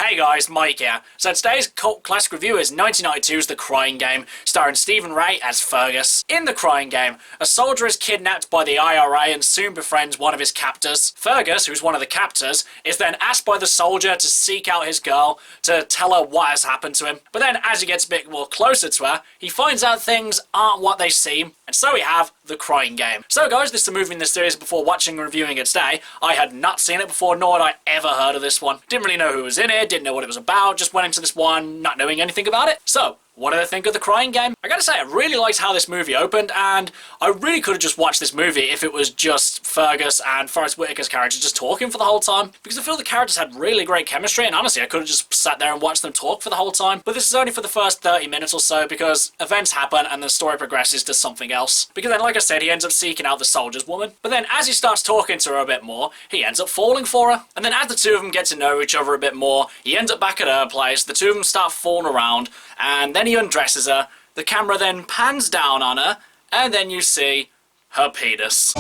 Hey guys, Mike here. So today's cult classic review is 1992's The Crying Game, starring Stephen Ray as Fergus. In The Crying Game, a soldier is kidnapped by the IRA and soon befriends one of his captors. Fergus, who's one of the captors, is then asked by the soldier to seek out his girl, to tell her what has happened to him. But then, as he gets a bit more closer to her, he finds out things aren't what they seem, and so we have The Crying Game. So guys, this is a movie in this series before watching and reviewing it today. I had not seen it before, nor had I ever heard of this one. Didn't really know who was in it, didn't know what it was about, just went into this one not knowing anything about it. So, what did I think of The Crying Game? I gotta say, I really liked how this movie opened, and I really could have just watched this movie if it was just Fergus and Forrest Whitaker's characters just talking for the whole time, because I feel the characters had really great chemistry, and honestly, I could have just sat there and watched them talk for the whole time. But this is only for the first 30 minutes or so, because events happen and the story progresses to something else. Because then, like I said, he ends up seeking out the soldier's woman, but then as he starts talking to her a bit more, he ends up falling for her. And then as the two of them get to know each other a bit more, he ends up back at her place, the two of them start fooling around, and then he undresses her. The camera then pans down on her, and then you see her penis.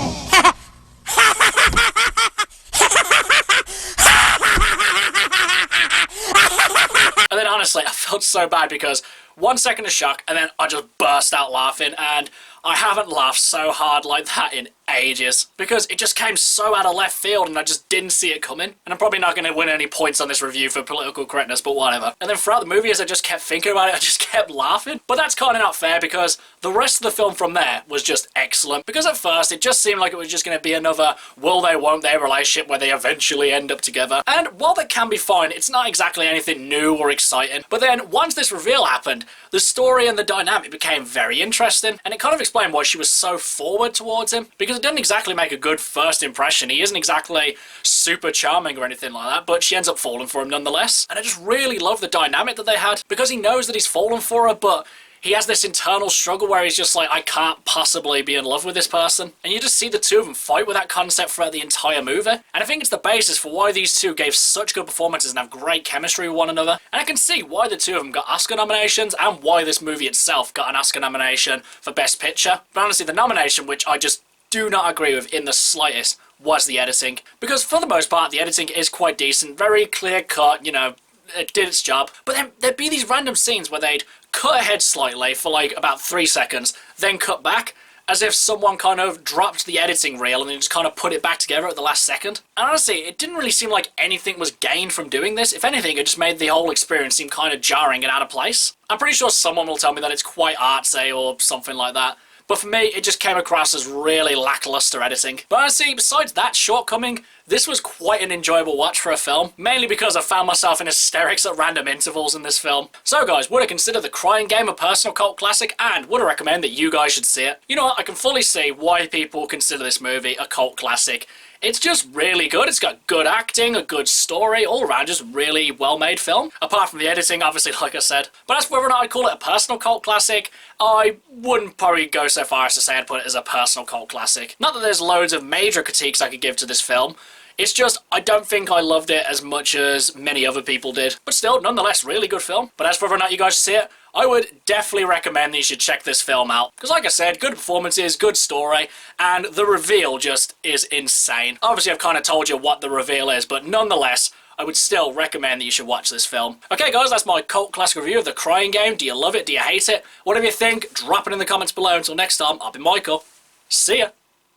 And then honestly, I felt so bad because 1 second of shock, and then I just burst out laughing, and I haven't laughed so hard like that in ages, because it just came so out of left field and I just didn't see it coming. And I'm probably not going to win any points on this review for political correctness, but whatever. And then throughout the movie, as I just kept thinking about it, I just kept laughing. But that's kind of not fair, because the rest of the film from there was just excellent. Because at first, it just seemed like it was just going to be another will they, won't they relationship where they eventually end up together. And while that can be fine, it's not exactly anything new or exciting. But then, once this reveal happened, the story and the dynamic became very interesting, and it kind of explained why she was so forward towards him, because it didn't exactly make a good first impression. He isn't exactly super charming or anything like that, but she ends up falling for him nonetheless. And I just really love the dynamic that they had, because he knows that he's fallen for her, but he has this internal struggle where he's just like, I can't possibly be in love with this person. And you just see the two of them fight with that concept throughout the entire movie. And I think it's the basis for why these two gave such good performances and have great chemistry with one another. And I can see why the two of them got Oscar nominations and why this movie itself got an Oscar nomination for Best Picture. But honestly, the nomination, which I just do not agree with in the slightest, was the editing. Because for the most part, the editing is quite decent, very clear cut, you know, it did its job. But then there'd be these random scenes where they'd cut ahead slightly for like about 3 seconds, then cut back, as if someone kind of dropped the editing reel and then just kind of put it back together at the last second. And honestly, it didn't really seem like anything was gained from doing this. If anything, it just made the whole experience seem kind of jarring and out of place. I'm pretty sure someone will tell me that it's quite artsy or something like that. But for me, it just came across as really lackluster editing. But honestly, besides that shortcoming, this was quite an enjoyable watch for a film, mainly because I found myself in hysterics at random intervals in this film. So guys, would I consider The Crying Game a personal cult classic, and would I recommend that you guys should see it? You know what, I can fully see why people consider this movie a cult classic. It's just really good. It's got good acting, a good story, all around just really well-made film. Apart from the editing, obviously, like I said. But as for whether or not I'd call it a personal cult classic, I wouldn't probably go so far as to say I'd put it as a personal cult classic. Not that there's loads of major critiques I could give to this film. It's just, I don't think I loved it as much as many other people did. But still, nonetheless, really good film. But as for whether or not you guys should see it, I would definitely recommend that you should check this film out. Because like I said, good performances, good story, and the reveal just is insane. Obviously, I've kind of told you what the reveal is, but nonetheless, I would still recommend that you should watch this film. Okay guys, that's my cult classic review of The Crying Game. Do you love it? Do you hate it? Whatever you think, drop it in the comments below. Until next time, I've been Michael. See ya!